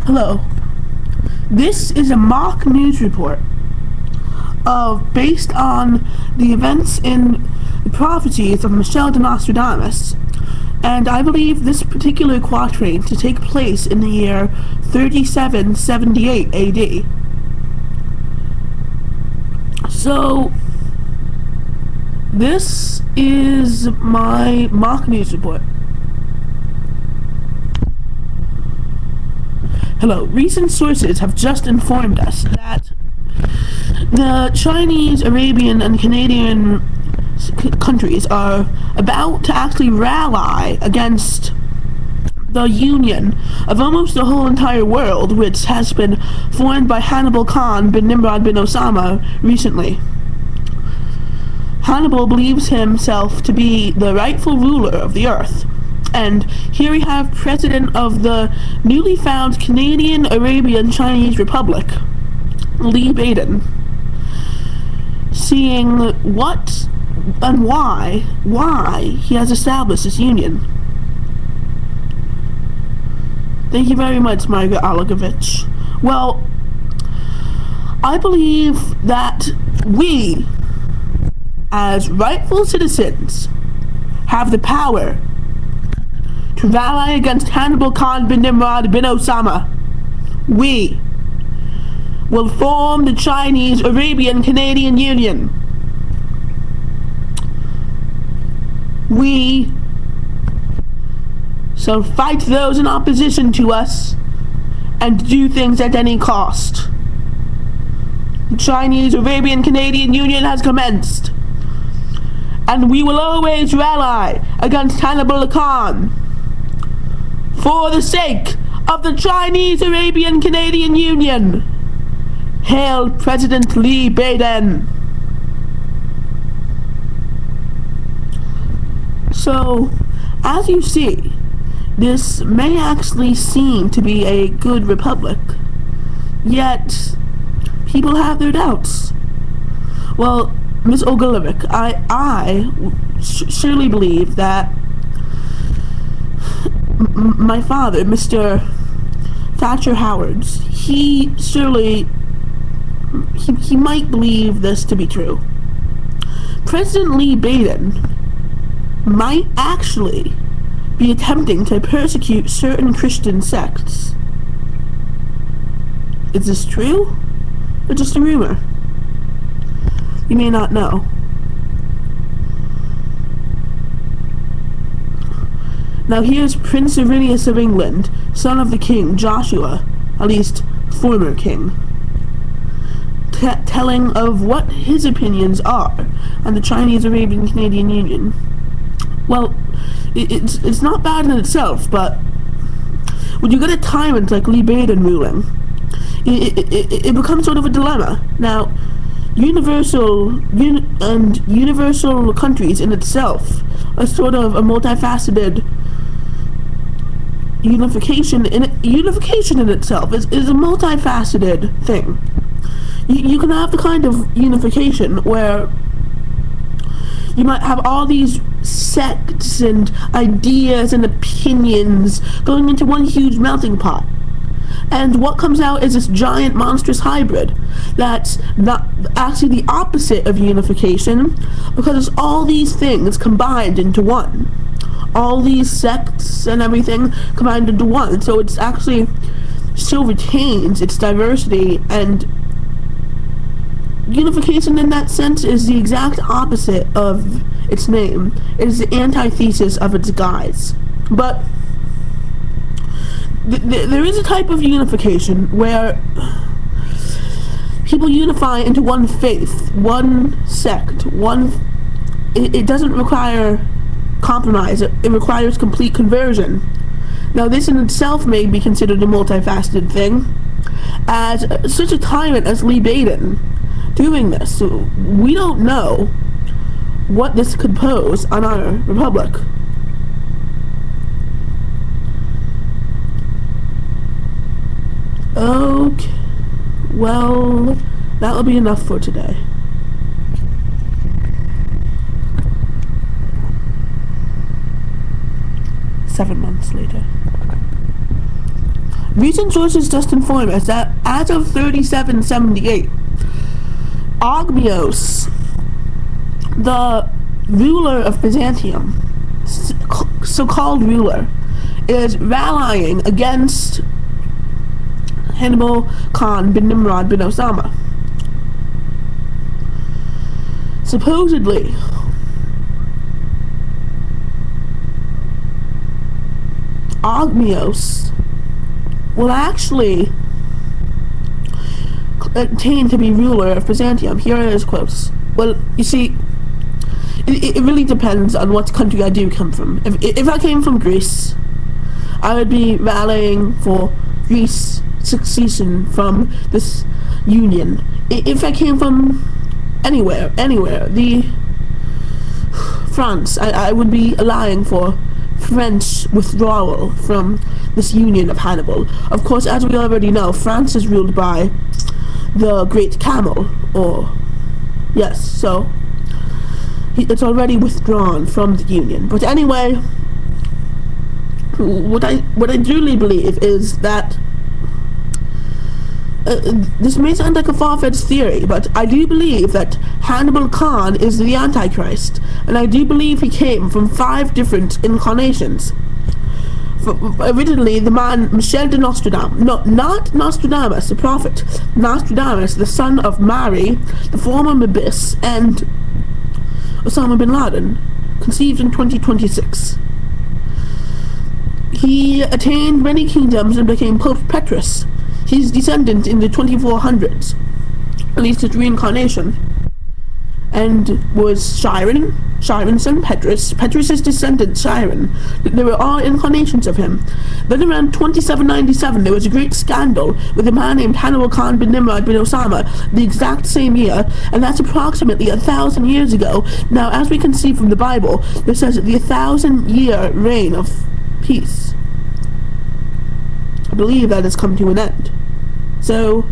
Hello. This is a mock news report based on the events in the prophecies of Michel de Nostradamus, and I believe this particular quatrain to take place in the year 3778 AD. So, this is my mock news report. Hello. Recent sources have just informed us that the Chinese, Arabian, and Canadian countries are about to actually rally against the union of almost the whole entire world, which has been formed by Hannibal Khan bin Nimrod bin Osama recently. Hannibal believes himself to be the rightful ruler of the earth. And here we have President of the newly found Canadian Arabian Chinese Republic, Lee Baden, seeing what and why he has established this union. Thank you very much, Margaret Oligovich. Well, I believe that we, as rightful citizens, have the power to rally against Hannibal Khan bin Nimrod bin Osama. We will form the Chinese Arabian Canadian Union. We shall fight those in opposition to us and do things at any cost. The Chinese Arabian Canadian Union has commenced, and we will always rally against Hannibal Khan for the sake of the Chinese Arabian Canadian Union. Hail President Lee Baden. So, as you see, this may actually seem to be a good republic, yet people have their doubts. Well, Ms. Ogilvik, I surely believe that my father, Mr. Thatcher Howards, he might believe this to be true. President Lee Baden might actually be attempting to persecute certain Christian sects. Is this true, or just a rumor? You may not know. Now here's Prince Irenaeus of England, son of the king Joshua, at least former king, telling of what his opinions are on the Chinese Arabian Canadian Union. Well, it's not bad in itself, but when you get a tyrant like Lee Baden ruling, it becomes sort of a dilemma. Now, universal countries in itself are sort of a multifaceted unification in itself is a multifaceted thing. You can have the kind of unification where you might have all these sects and ideas and opinions going into one huge melting pot. And what comes out is this giant monstrous hybrid that's not actually the opposite of unification, because it's all these things combined into one. All these sects and everything combined into one. So it's actually still retains its diversity, and unification in that sense is the exact opposite of its name. It is the antithesis of its guise. But there is a type of unification where people unify into one faith, one sect, it doesn't require compromise, it requires complete conversion. Now this in itself may be considered a multifaceted thing, as such a tyrant as Lee Baden doing this. So we don't know what this could pose on our republic. Okay, well, that'll be enough for today. Seven months later. Recent sources just inform us that as of 3778, Ogmios, the ruler of Byzantium, so-called ruler, is rallying against Hannibal Khan bin Nimrod bin Osama. Supposedly, Ogmios will actually attain to be ruler of Byzantium. Here are his quotes. Well, you see, it really depends on what country I do come from. If I came from Greece, I would be rallying for Greece secession from this union. If I came from anywhere, France, I would be allying for French withdrawal from this union of Hannibal. Of course, as we already know, France is ruled by the Great Camel, yes, so it's already withdrawn from the union. But anyway, what I truly believe is that this may sound like a far-fetched theory, but I do believe that Hannibal Khan is the Antichrist, and I do believe he came from 5 different incarnations. Originally, the man Michel de Nostradamus, no, not Nostradamus, the prophet, Nostradamus, the son of Mary, the former Mabis, and Osama bin Laden, conceived in 2026. He attained many kingdoms and became Pope Petrus, his descendant in the 2400s, at least his reincarnation, and was Chiron's son Petrus's descendant Chiron. They were all incarnations of him. Then around 2797 there was a great scandal with a man named Hannibal Khan bin Nimrod bin Osama, the exact same year, and that's approximately 1,000 years ago. Now, as we can see from the Bible, it says that the 1,000-year reign of peace, I believe that has come to an end. So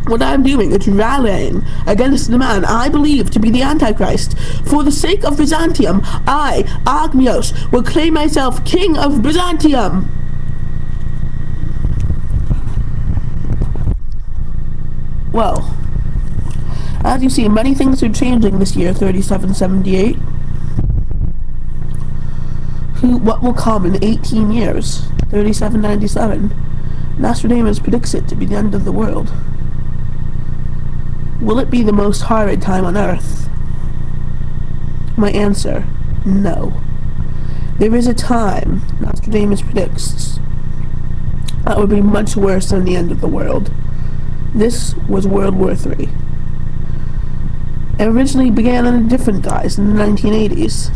what I'm doing is rallying against the man I believe to be the Antichrist. For the sake of Byzantium, I, Ogmios, will claim myself King of Byzantium. Well, as you see, many things are changing this year, 3778. What will come in 18 years, 3797? Nostradamus predicts it to be the end of the world. Will it be the most horrid time on Earth? My answer, no. There is a time, Nostradamus predicts, that would be much worse than the end of the world. This was World War III. It originally began in a different guise in the 1980s,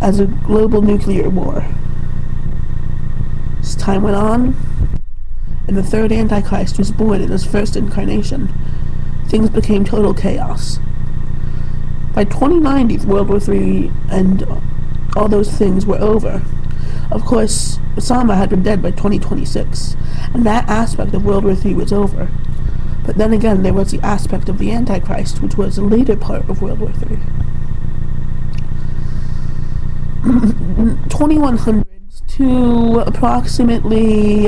as a global nuclear war. As time went on, and the third Antichrist was born in his first incarnation, things became total chaos. By 2090, World War III and all those things were over. Of course, Osama had been dead by 2026, and that aspect of World War III was over. But then again, there was the aspect of the Antichrist, which was a later part of World War III. 2100 to approximately,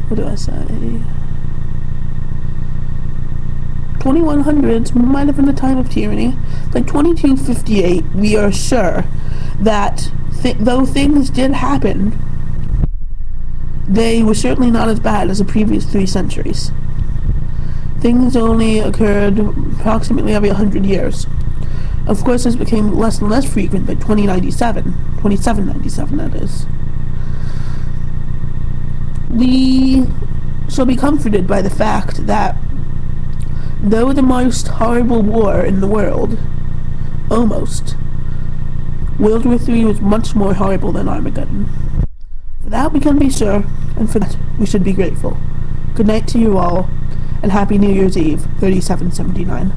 what do I say? 2100s might have been the time of tyranny. Like 2258, we are sure that though things did happen, they were certainly not as bad as the previous 3 centuries. Things only occurred approximately every 100 years. Of course, this became less and less frequent by 2797, that is. We shall be comforted by the fact that though the most horrible war in the world, almost, World War III was much more horrible than Armageddon. For that we can be sure, and for that we should be grateful. Good night to you all, and Happy New Year's Eve, 3779.